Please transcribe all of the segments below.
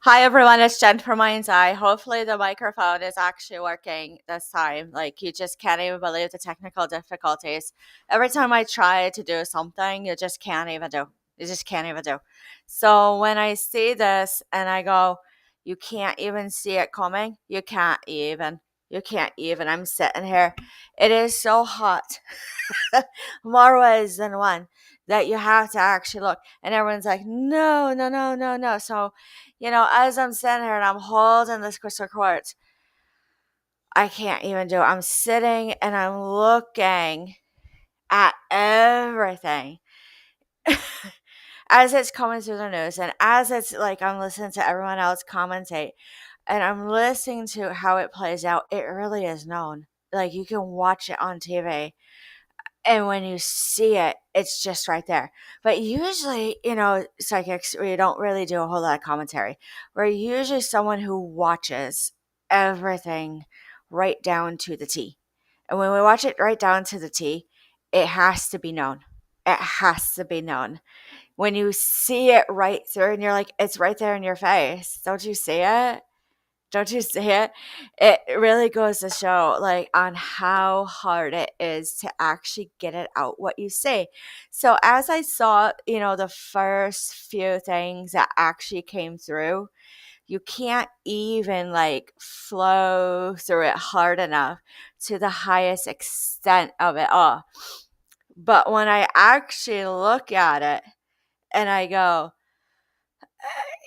Hi everyone, it's Jen from Mindseye. Hopefully the microphone is actually working this time. Like you just can't even believe the technical difficulties. Every time I try to do something, you just can't even do. You just can't even do. So when I see this and I go, you can't even see it coming. You can't even. You can't even. I'm sitting here. It is so hot. More ways than one that you have to actually look. And everyone's like, no, no, no, no, no. So, as I'm sitting here and I'm holding this crystal quartz, I can't even do it. I'm sitting and I'm looking at everything as it's coming through the news and as it's like I'm listening to everyone else commentate and I'm listening to how it plays out. It really is known. Like you can watch it on TV. And when you see it, it's just right there. But usually, psychics, we don't really do a whole lot of commentary. We're usually someone who watches everything right down to the T. And when we watch it right down to the T, it has to be known. It has to be known. When you see it right through and you're like, it's right there in your face. Don't you see it? Don't you see it? It really goes to show, like, on how hard it is to actually get it out what you say. So, as I saw, the first few things that actually came through, you can't even like flow through it hard enough to the highest extent of it all. But when I actually look at it and I go,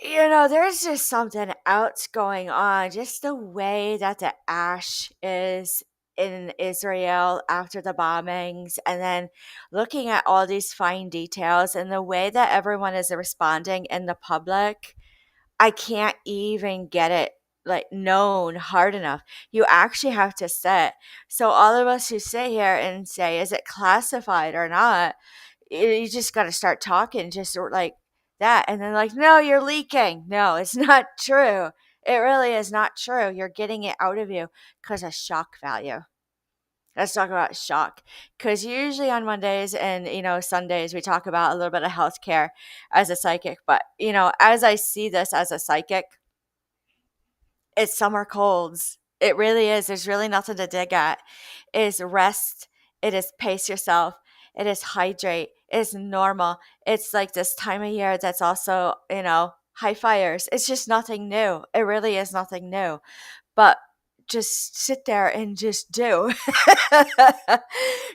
there's just something else going on. Just the way that the ash is in Israel after the bombings, and then looking at all these fine details and the way that everyone is responding in the public, I can't even get it like known hard enough. You actually have to sit. So all of us who sit here and say, is it classified or not? You just got to start talking just like that. And then, like, no, you're leaking. No, it's not true. It really is not true. You're getting it out of you because of shock value. Let's talk about shock. Because usually on Mondays and, Sundays, we talk about a little bit of healthcare as a psychic. But, as I see this as a psychic, it's summer colds. It really is. There's really nothing to dig at. It is rest. It is pace yourself. It is hydrate. It is normal. It's like this time of year that's also, high fires. It's just nothing new. It really is nothing new. But just sit there and just do.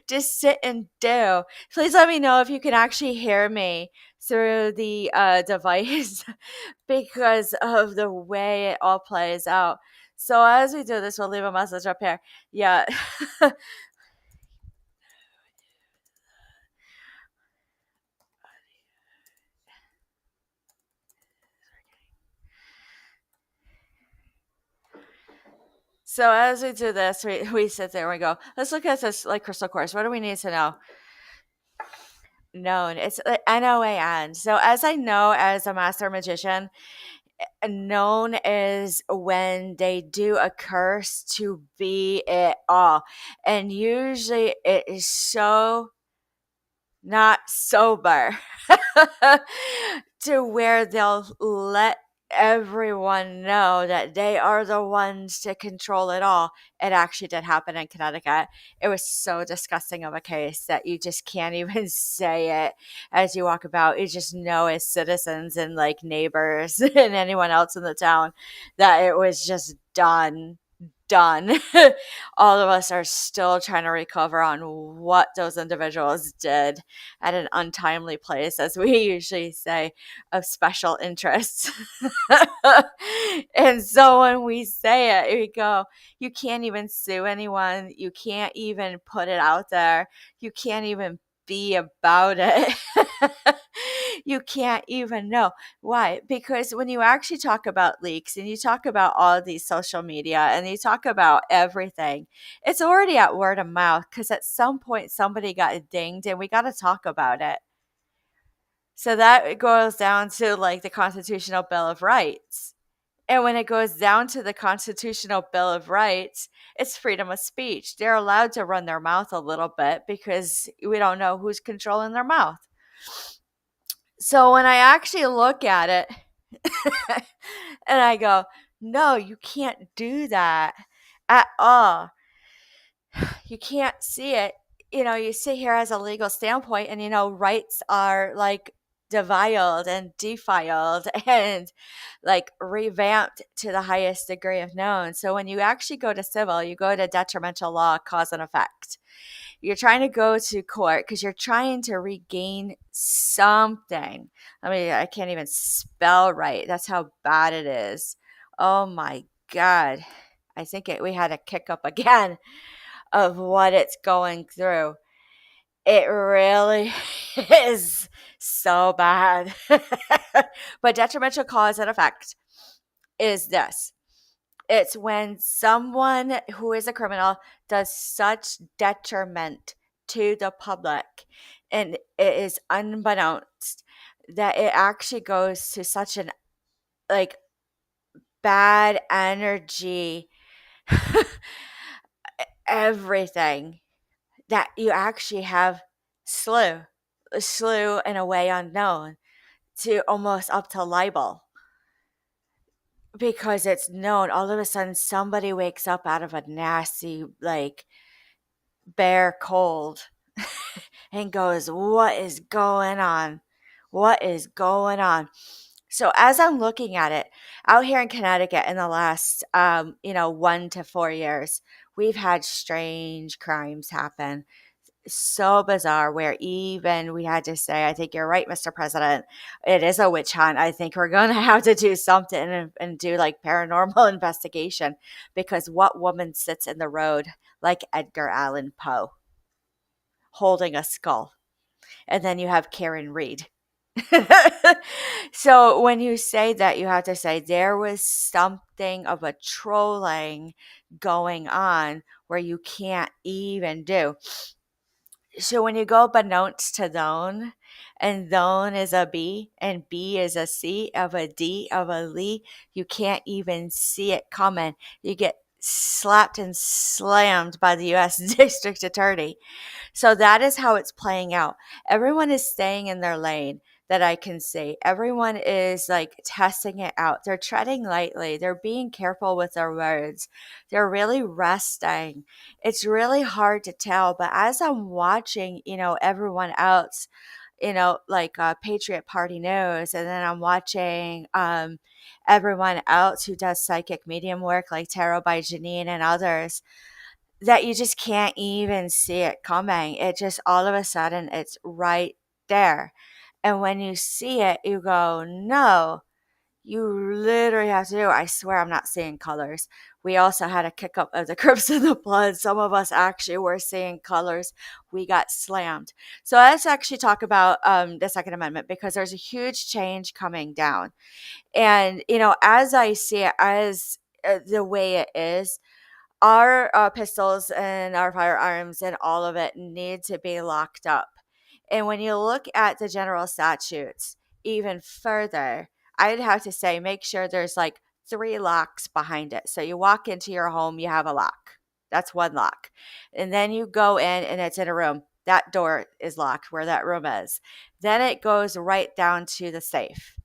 Just sit and do. Please let me know if you can actually hear me through the device because of the way it all plays out. So as we do this, we'll leave a message up here. Yeah. So as we do this, we sit there and we go, let's look at this like crystal course. What do we need to know? Known. It's NOAN. So as I know as a master magician, known is when they do a curse to be it all. And usually it is so not sober to where they'll let everyone know that they are the ones to control it all. It actually did happen in Connecticut. It was so disgusting of a case that you just can't even say it as you walk about. You just know as citizens and like neighbors and anyone else in the town that it was just done. All of us are still trying to recover on what those individuals did at an untimely place, as we usually say, of special interest. And so when we say it, we go, you can't even sue anyone. You can't even put it out there. You can't even be about it. You can't even know. Why? Because when you actually talk about leaks and you talk about all of these social media and you talk about everything, it's already at word of mouth because at some point somebody got dinged and we got to talk about it. So that goes down to like the Constitutional Bill of Rights. And when it goes down to the Constitutional Bill of Rights, it's freedom of speech. They're allowed to run their mouth a little bit because we don't know who's controlling their mouth. So when I actually look at it, And I go, no, you can't do that at all. You can't see it. You sit here as a legal standpoint and, rights are like deviled and defiled and like revamped to the highest degree of known. So when you actually go to civil, you go to detrimental law, cause and effect. You're trying to go to court because you're trying to regain something. I mean, I can't even spell right. That's how bad it is. Oh my God. I think we had a kick up again of what it's going through. It really is so bad. But detrimental cause and effect is this: it's when someone who is a criminal does such detriment to the public and it is unbeknownst that it actually goes to such an like bad energy, everything, that you actually have slew in a way unknown to almost up to libel, because it's known. All of a sudden somebody wakes up out of a nasty like bear cold and goes, what is going on? What is going on? So as I'm looking at it out here in Connecticut in the last 1 to 4 years, we've had strange crimes happen. So bizarre, where even we had to say, I think you're right, Mr. President, it is a witch hunt. I think we're going to have to do something and do like paranormal investigation, because what woman sits in the road like Edgar Allan Poe holding a skull? And then you have Karen Reed. So when you say that, you have to say there was something of a trolling going on where you can't even do. So when you go beknownst to thone, and thone is a B, and B is a C of a D of a Lee, you can't even see it coming. You get slapped and slammed by the U.S. District Attorney. So that is how it's playing out. Everyone is staying in their lane that I can see. Everyone is like testing it out. They're treading lightly. They're being careful with their words. They're really resting. It's really hard to tell. But as I'm watching, everyone else, like Patriot Party News, and then I'm watching everyone else who does psychic medium work like Tarot by Janine and others, that you just can't even see it coming. It just all of a sudden it's right there. And when you see it, you go, no, you literally have to do. I swear I'm not seeing colors. We also had a kick up of the Crips and the Bloods. Some of us actually were seeing colors. We got slammed. So let's actually talk about the Second Amendment, because there's a huge change coming down. And, as I see it, as the way it is, our pistols and our firearms and all of it need to be locked up. And when you look at the general statutes even further, I'd have to say make sure there's like 3 locks behind it. So you walk into your home, you have a lock. That's one lock. And then you go in and it's in a room. That door is locked where that room is. Then it goes right down to the safe.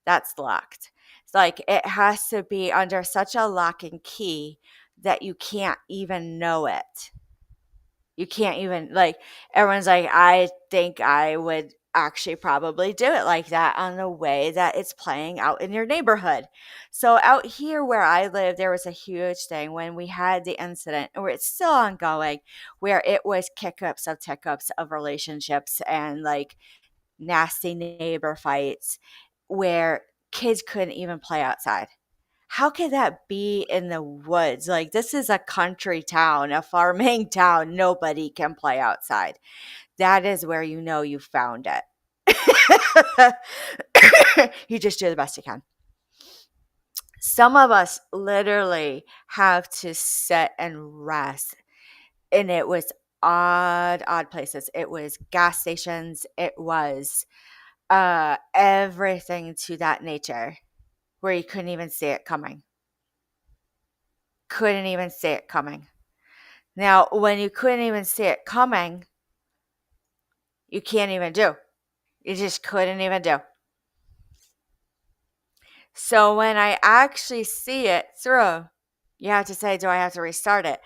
That's locked. It's like it has to be under such a lock and key that you can't even know it. You can't even, like, everyone's like, I think I would actually probably do it like that on the way that it's playing out in your neighborhood. So out here where I live, there was a huge thing when we had the incident, where it's still ongoing, where it was kick-ups of tick-ups of relationships and like nasty neighbor fights where kids couldn't even play outside. How could that be in the woods? Like, this is a country town, a farming town. Nobody can play outside. That is where you know you found it. You just do the best you can. Some of us literally have to sit and rest. And it was odd places. It was gas stations. It was everything to that nature, where you couldn't even see it coming. Couldn't even see it coming. Now, when you couldn't even see it coming, you can't even do. You just couldn't even do. So when I actually see it through, you have to say, do I have to restart it?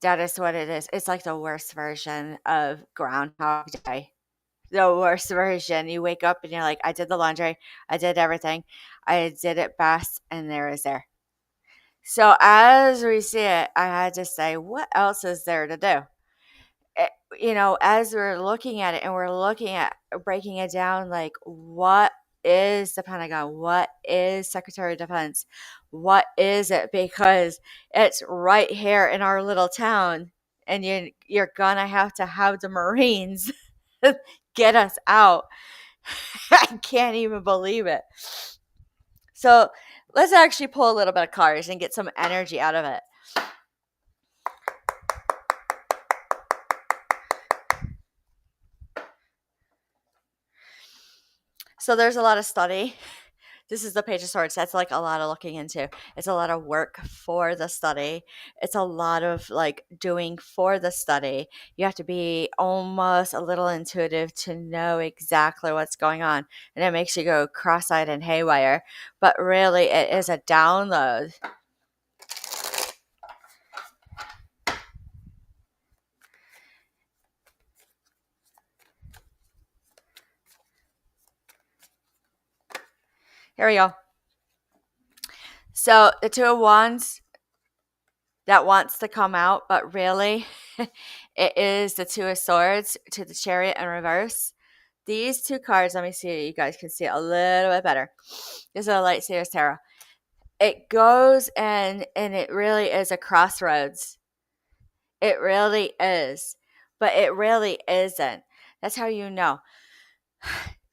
That is what it is. It's like the worst version of Groundhog Day. The worst version. You wake up and you're like, I did the laundry, I did everything, I did it best, and there is there. So as we see it, I had to say, what else is there to do? It, as we're looking at it and we're looking at breaking it down, like what is the Pentagon? What is Secretary of Defense? What is it? Because it's right here in our little town, and you're gonna have to have the Marines get us out. I can't even believe it. So let's actually pull a little bit of cards and get some energy out of it. So there's a lot of study. This is the Page of Swords. That's like a lot of looking into. It's a lot of work for the study. It's a lot of like doing for the study. You have to be almost a little intuitive to know exactly what's going on. And it makes you go cross-eyed and haywire. But really, it is a download. Here we go. So the Two of Wands, that wants to come out, but really it is the Two of Swords to the Chariot in reverse. These two cards, let me see, you guys can see it a little bit better. This is a Light Seer's Tarot. It goes and it really is a crossroads. It really is, but it really isn't. That's how you know.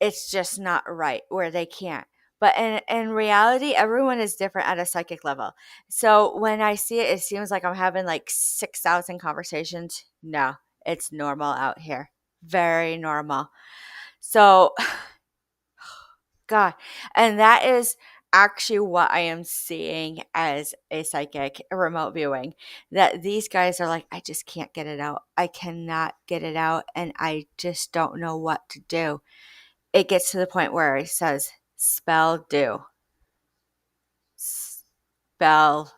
It's just not right where they can't. But in reality, everyone is different at a psychic level. So when I see it, it seems like I'm having like 6,000 conversations. No, it's normal out here. Very normal. So, God. And that is actually what I am seeing as a psychic remote viewing. That these guys are like, I just can't get it out. I cannot get it out. And I just don't know what to do. It gets to the point where it says, spell do. Spell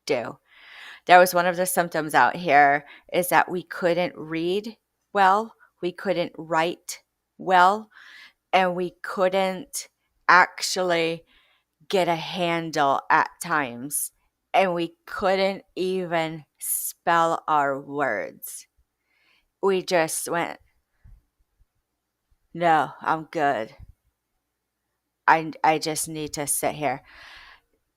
do. That was one of the symptoms out here, is that we couldn't read well, we couldn't write well, and we couldn't actually get a handle at times. And we couldn't even spell our words. We just went, no, I'm good. I just need to sit here.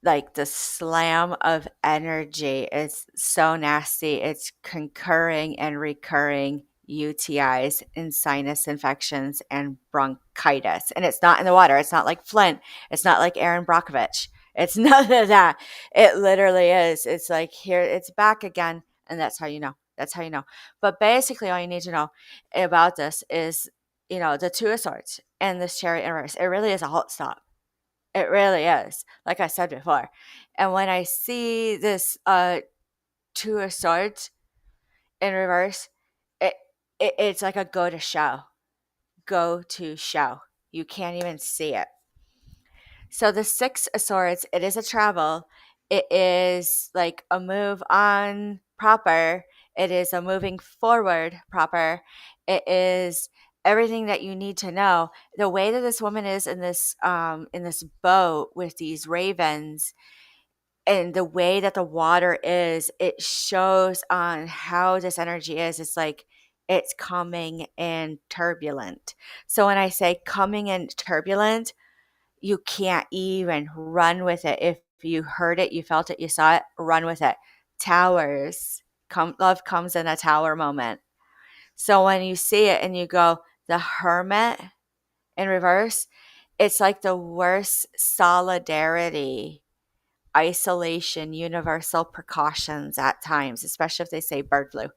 Like the slam of energy is so nasty. It's concurring and recurring UTIs and sinus infections and bronchitis. And it's not in the water. It's not like Flint. It's not like Aaron Brockovich. It's none of that. It literally is. It's like here, it's back again. And that's how you know. That's how you know. But basically, all you need to know about this is, the Two of Swords and this Chariot in reverse. It really is a halt stop. It really is, like I said before. And when I see this Two of Swords in reverse, it, it's like a go to show. Go to show. You can't even see it. So the Six of Swords, it is a travel. It is like a move on proper. It is a moving forward proper. It is everything that you need to know. The way that this woman is in this boat with these ravens, and the way that the water is, it shows on how this energy is. It's like it's coming in turbulent. So when I say coming in turbulent, you can't even run with it. If you heard it, you felt it, you saw it, run with it. Towers. Love comes in a tower moment. So when you see it and you go, the Hermit in reverse, it's like the worst solidarity, isolation, universal precautions at times, especially if they say bird flu.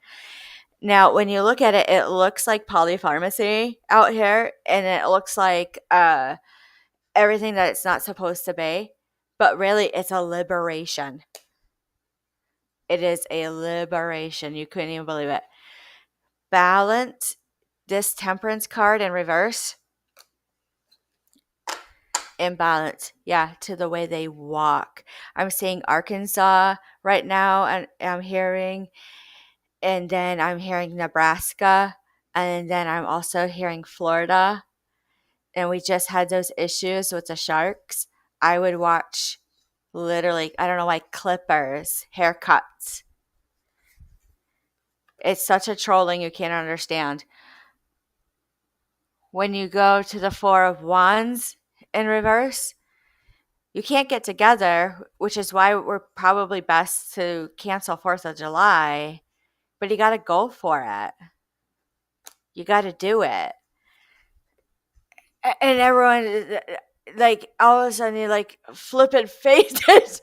Now, when you look at it, it looks like polypharmacy out here, and it looks like everything that it's not supposed to be, but really it's a liberation. It is a liberation. You couldn't even believe it. Balance, this Temperance card in reverse, imbalance, yeah, to the way they walk. I'm seeing Arkansas right now, and I'm hearing, and then I'm hearing Nebraska, and then I'm also hearing Florida. And we just had those issues with the sharks. I would watch literally, I don't know why, clippers, haircuts. It's such a trolling you can't understand. When you go to the Four of Wands in reverse, you can't get together, which is why we're probably best to cancel 4th of July, but you got to go for it. You got to do it. And everyone, like, all of a sudden, you like flipping faces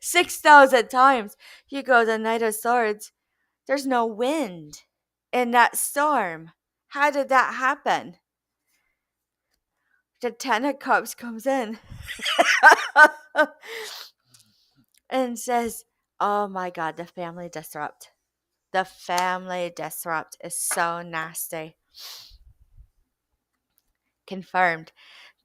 6,000 times. You go, the Knight of Swords, there's no wind in that storm. How did that happen? The Ten of Cups comes in and says, oh my God, the family disrupt. The family disrupt is so nasty. Confirmed.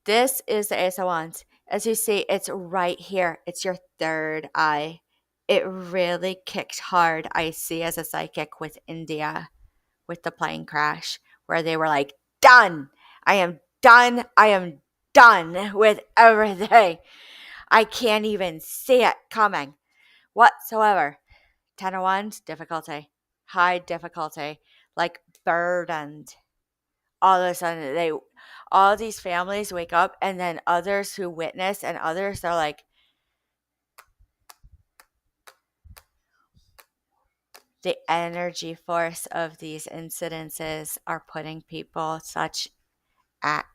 This is the Ace of Wands. As you see, it's right here. It's your third eye. It really kicked hard, I see, as a psychic with India, with the plane crash, where they were like, done. I am done. I am done with everything. I can't even see it coming whatsoever. 10 of Wands, difficulty. High difficulty. Like burdened. All of a sudden, all these families wake up, and then others who witness and others are like, the energy force of these incidences are putting people such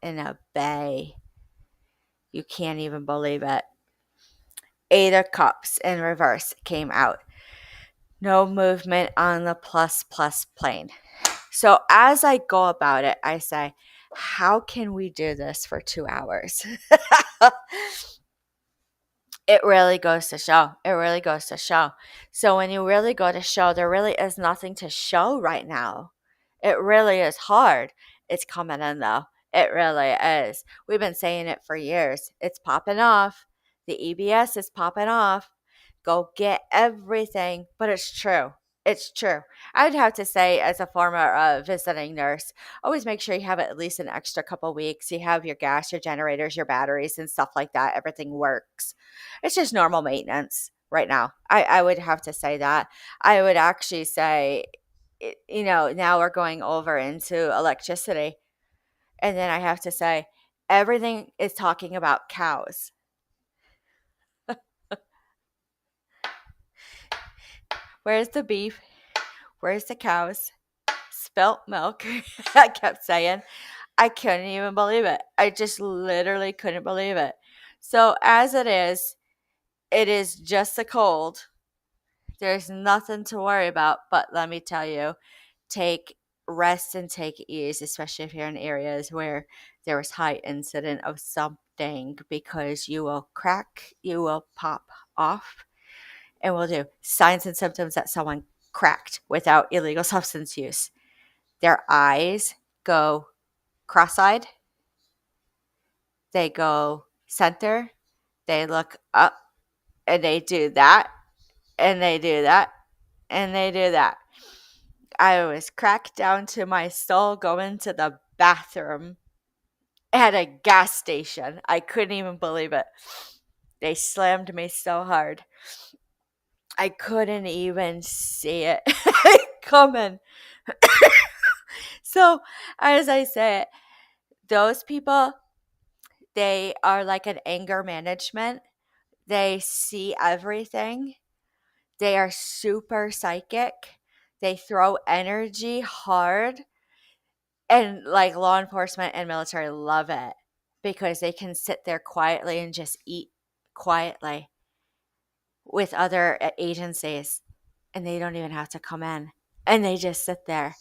in a bay. You can't even believe it. 8 of Cups in reverse came out. No movement on the plus plane. So as I go about it, I say, how can we do this for 2 hours? It really goes to show. It really goes to show. So when you really go to show, there really is nothing to show right now. It really is hard. It's coming in though. It really is. We've been saying it for years. It's popping off. The EBS is popping off. Go get everything. But it's true. It's true. I'd have to say, as a former visiting nurse, always make sure you have at least an extra couple weeks. You have your gas, your generators, your batteries, and stuff like that. Everything works. It's just normal maintenance right now. I would have to say that. I would actually say, now we're going over into electricity. And then I have to say, everything is talking about cows. Where's the beef? Where's the cows? Spilt milk. I kept saying. I couldn't even believe it. I just literally couldn't believe it. So as it is just a cold. There's nothing to worry about. But let me tell you, take rest and take ease, especially if you're in areas where there was high incident of something, because you will crack, you will pop off, and will do signs and symptoms that someone cracked without illegal substance use. Their eyes go cross-eyed. They go center. They look up, and they do that, and they do that, and they do that. I was cracked down to my soul going to the bathroom at a gas station. I couldn't even believe it. They slammed me so hard. I couldn't even see it coming. So, as I said, those people, they are like an anger management. They see everything. They are super psychic. They throw energy hard. And like law enforcement and military love it because they can sit there quietly and just eat quietly with other agencies, and they don't even have to come in, and they just sit there.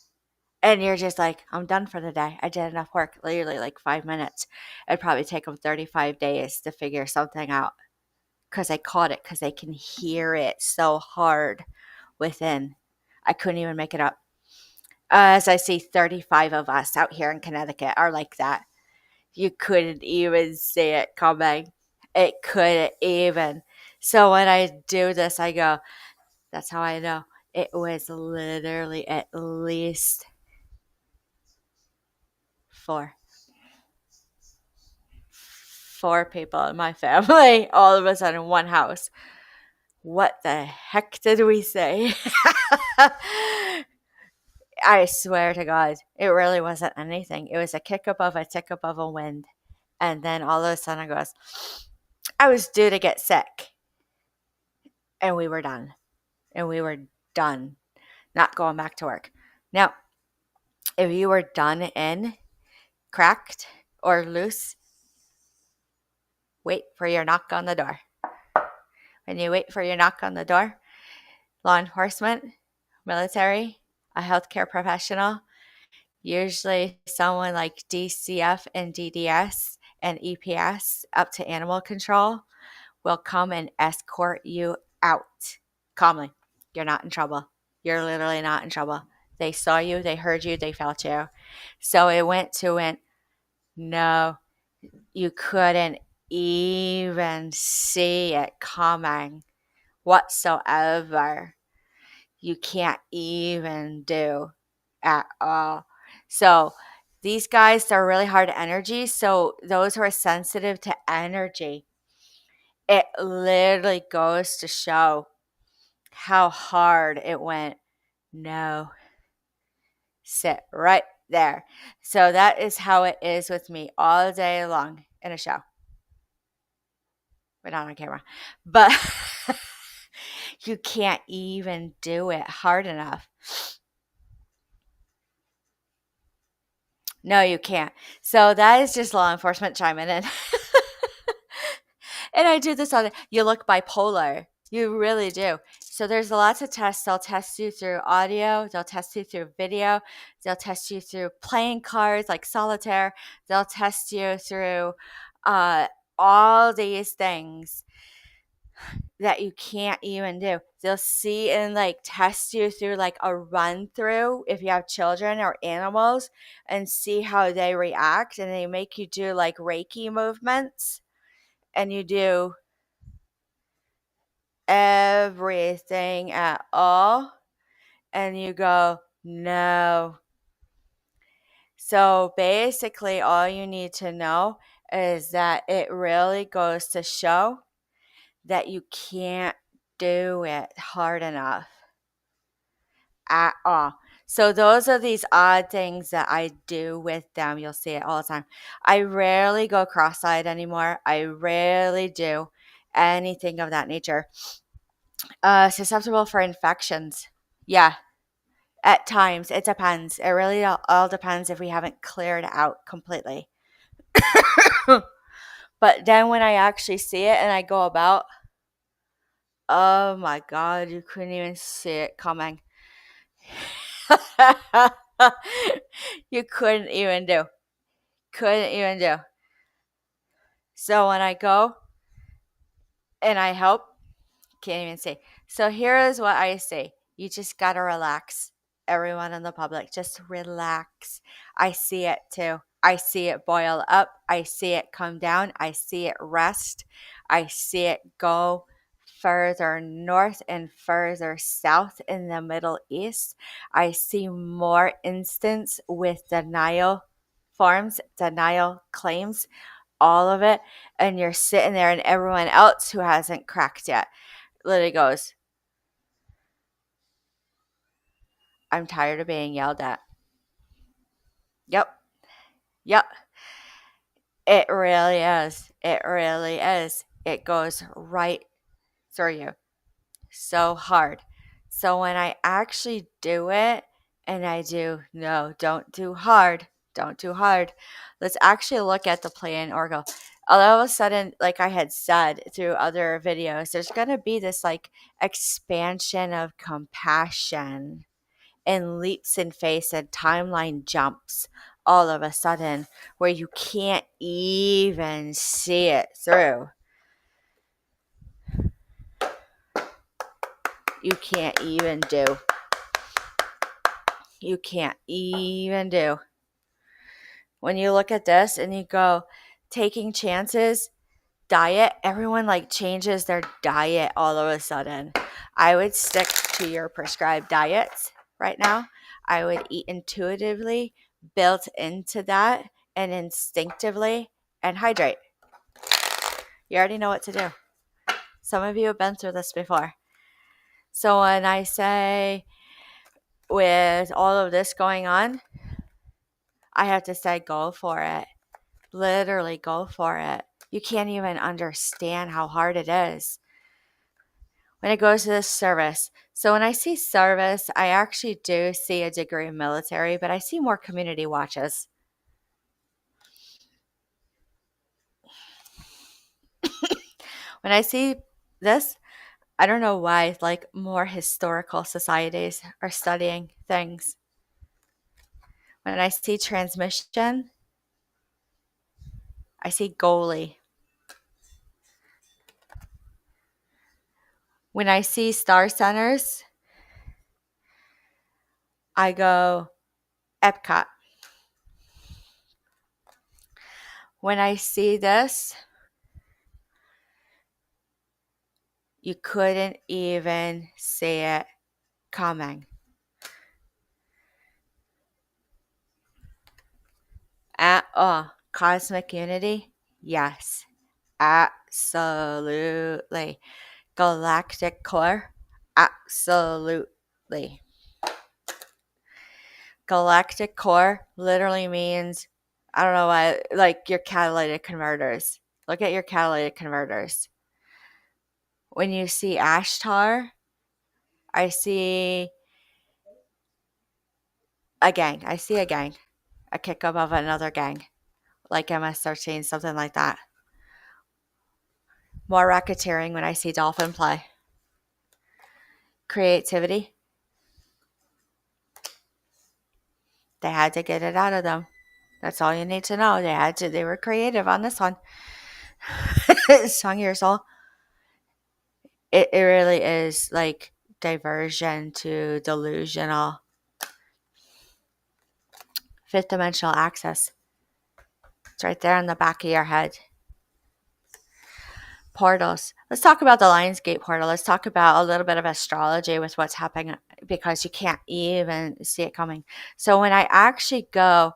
And you're just like, I'm done for the day. I did enough work. Literally like 5 minutes. It'd probably take them 35 days to figure something out because I caught it, because they can hear it so hard within. I couldn't even make it up. As I see, 35 of us out here in Connecticut are like that. You couldn't even see it coming. It couldn't even. So when I do this, I go, that's how I know. It was literally at least four. Four people in my family, all of us in one house. What the heck did we say? I swear to God, it really wasn't anything. It was a kick above a tick above a wind. And then all of a sudden it goes, I was due to get sick. And we were done. And we were done. Not going back to work. Now, if you were done in, cracked, or loose, wait for your knock on the door. When you wait for your knock on the door, law enforcement, military, a healthcare professional, usually someone like DCF and DDS and EPS up to animal control will come and escort you out calmly. You're not in trouble. You're literally not in trouble. They saw you, they heard you, they felt you. So it went, no, you couldn't even see it coming whatsoever. You can't even do at all. So these guys are really hard energy. So those who are sensitive to energy, it literally goes to show how hard it went. No, sit right there. So that is how it is with me all day long in a show. We're not on camera. But you can't even do it hard enough. No, you can't. So that is just law enforcement chiming in. And I do this all the you look bipolar. You really do. So there's lots of tests. They'll test you through audio. They'll test you through video. They'll test you through playing cards like solitaire. They'll test you through uh, all these things that you can't even do. They'll see and like test you through like a run through if you have children or animals and see how they react. And they make you do like Reiki movements and you do everything at all. And you go, no. So basically, all you need to know is that it really goes to show that you can't do it hard enough at all. So those are these odd things that I do with them. You'll see it all the time. I rarely go cross-eyed anymore. I rarely do anything of that nature. Susceptible for infections. Yeah, at times. It depends. It really all depends if we haven't cleared out completely. But then when I actually see it and I go about, oh my God, you couldn't even see it coming. You couldn't even do. Couldn't even do. So when I go and I help, can't even see. So here is what I say. You just gotta relax. Everyone in the public, just relax. I see it too. I see it boil up. I see it come down. I see it rest. I see it go further north and further south in the Middle East. I see more instance with denial forms, denial claims, all of it. And you're sitting there and everyone else who hasn't cracked yet literally goes, I'm tired of being yelled at. Yep. Yep. It really is. It really is. It goes right through you. So hard. So when I actually do it and I do, no, don't do hard. Don't do hard. Let's actually look at the play in Oracle. All of a sudden, like I had said through other videos, there's going to be this like expansion of compassion and leaps and faith and timeline jumps all of a sudden where you can't even see it through. You can't even do. You can't even do. when you look at this and you go, taking chances, diet, everyone like changes their diet all of a sudden. I would stick to your prescribed diets right now. I would eat intuitively, built into that, and instinctively, and hydrate. You already know what to do. Some of you have been through this before. So when I say, with all of this going on, I have to say, go for it. Literally go for it. You can't even understand how hard it is when it goes to this service. So when I see service, I actually do see a degree of military, but I see more community watches. When I see this, I don't know why, like more historical societies are studying things. When I see transmission, I see goalie. When I see star centers, I go Epcot. When I see this, you couldn't even see it coming. Cosmic unity? Yes, absolutely. Galactic core? Absolutely. Galactic core literally means, I don't know why, like your catalytic converters. Look at your catalytic converters. When you see Ashtar, I see a gang. I see a gang. A kick up of another gang. Like MS-13, something like that. More racketeering when I see dolphin play. Creativity. They had to get it out of them. That's all you need to know. They were creative on this one. Song Your Soul. It really is like diversion to delusional. Fifth dimensional access. It's right there on the back of your head. Portals. Let's talk about the Lionsgate portal. Let's talk about a little bit of astrology with what's happening, because you can't even see it coming. So when I actually go,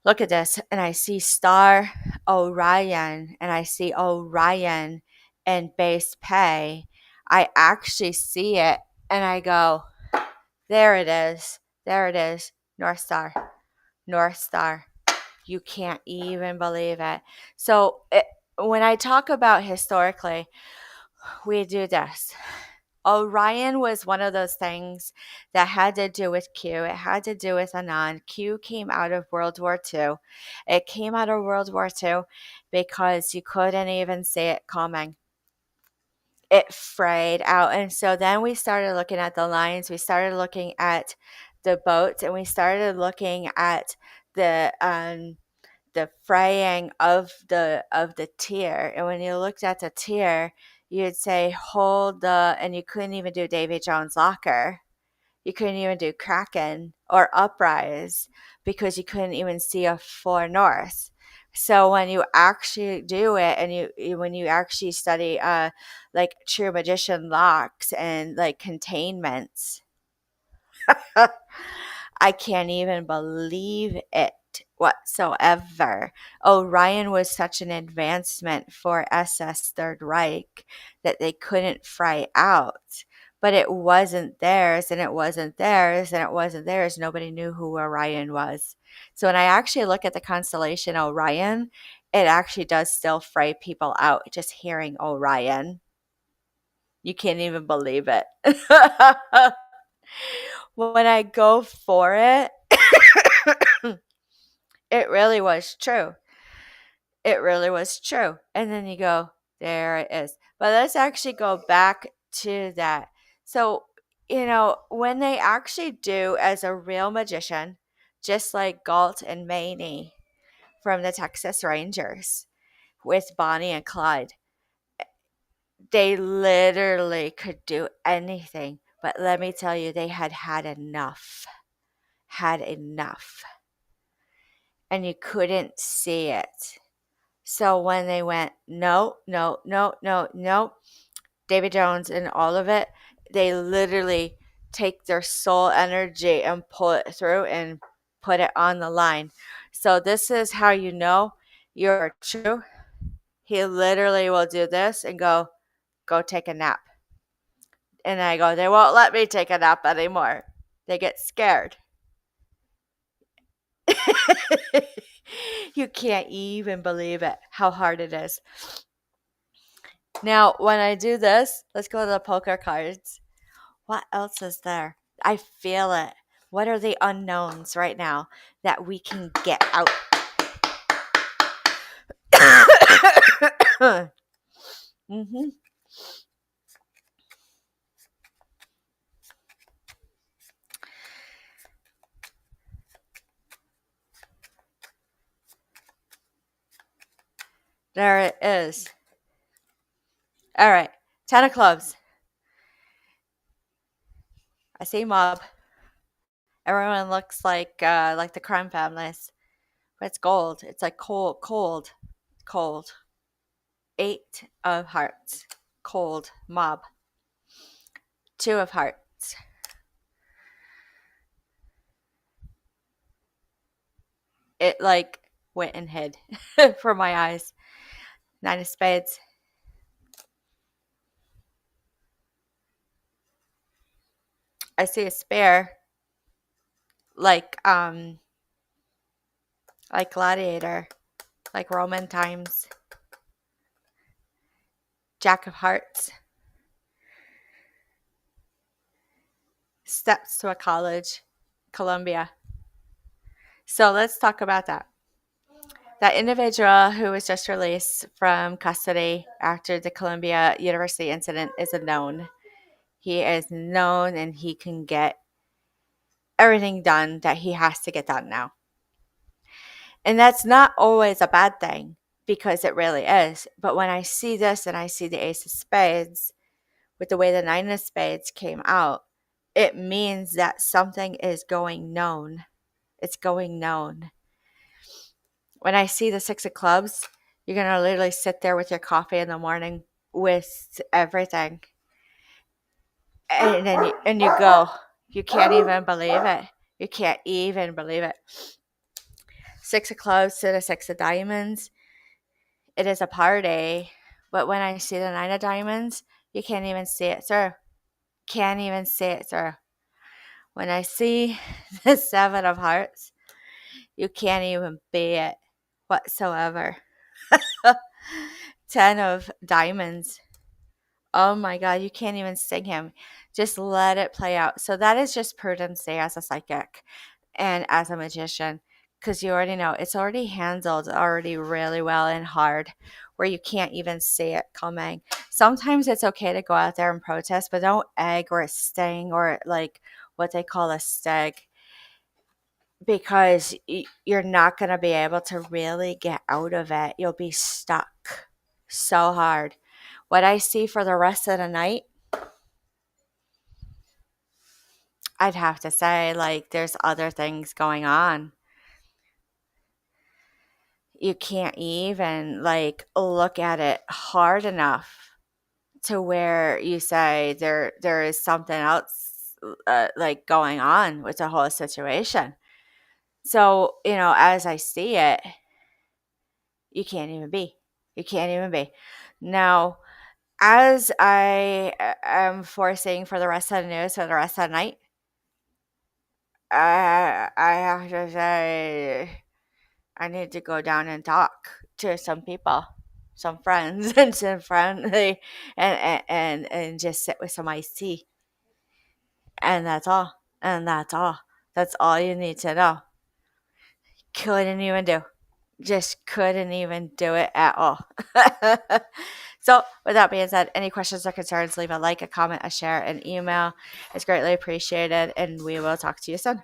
look at this, and I see star Orion, and I see Orion and base pay, I actually see it and I go, there it is. There it is. North Star. North Star. You can't even believe it. So when I talk about historically, we do this. Orion was one of those things that had to do with Q. It had to do with Anon. Q came out of World War II. It came out of World War II because you couldn't even see it coming. It frayed out. And so then we started looking at the lines. We started looking at the boats, and we started looking at the fraying of the tier. And when you looked at the tier, you'd say hold and you couldn't even do Davy Jones' locker. You couldn't even do Kraken or Uprise because you couldn't even see a 4 north. So when you actually do it, and when you actually study like True Magician locks and like containments, I can't even believe it whatsoever. Orion was such an advancement for SS Third Reich that they couldn't fry out. But it wasn't theirs, and it wasn't theirs, and it wasn't theirs. Nobody knew who Orion was. So when I actually look at the constellation Orion, it actually does still fray people out just hearing Orion. You can't even believe it. When I go for it, it really was true. It really was true. And then you go, there it is. But let's actually go back to that. So, when they actually do as a real magician, just like Galt and Maney from the Texas Rangers with Bonnie and Clyde, they literally could do anything. But let me tell you, they had enough. Had enough. and you couldn't see it. So when they went, no, no, no, no, no, David Jones and all of it, they literally take their soul energy and pull it through and put it on the line. So this is how you know you're true. He literally will do this and go take a nap. And I go, they won't let me take a nap anymore. They get scared. You can't even believe it, how hard it is. Now, when I do this, let's go to the poker cards. What else is there? I feel it. What are the unknowns right now that we can get out? Mm-hmm. There it is. All right. 10 of clubs. I see mob. Everyone looks like the crime families. But it's gold. It's like cold, cold, cold. 8 of hearts. Cold. Mob. 2 of hearts. It like went and hid from my eyes. 9 of spades. I see a spare. Like gladiator. Like Roman times. Jack of hearts. Steps to a college. Columbia. So let's talk about that. That individual who was just released from custody after the Columbia University incident is a known. He is known and he can get everything done that he has to get done now. And that's not always a bad thing because it really is. But when I see this and I see the Ace of Spades with the way the 9 of Spades came out, it means that something is going known. It's going known. When I see the 6 of clubs, you're going to literally sit there with your coffee in the morning with everything. And then you go, you can't even believe it. You can't even believe it. 6 of clubs to the 6 of diamonds. It is a party. But when I see the 9 of diamonds, you can't even see it through. Can't even see it through. When I see the 7 of hearts, you can't even be it whatsoever. 10 of diamonds. Oh my God, you can't even sing him. Just let it play out. So that is just prudency as a psychic and as a magician, because you already know it's already handled already really well and hard where you can't even see it coming. Sometimes it's okay to go out there and protest, but don't egg or sting or like what they call a stag, because you're not going to be able to really get out of it. You'll be stuck so hard. What I see for the rest of the night, I'd have to say, like, there's other things going on. You can't even, like, look at it hard enough to where you say there is something else, like, going on with the whole situation. So, as I see it, you can't even be. You can't even be. Now, as I am forcing for the rest of the news for the rest of the night, I have to say I need to go down and talk to some people, some friends, and some friendly, and just sit with some iced tea, and that's all. And that's all. That's all you need to know. Couldn't even do. Just couldn't even do it at all. So, with that being said, any questions or concerns, leave a like, a comment, a share, an email. It's greatly appreciated, and we will talk to you soon.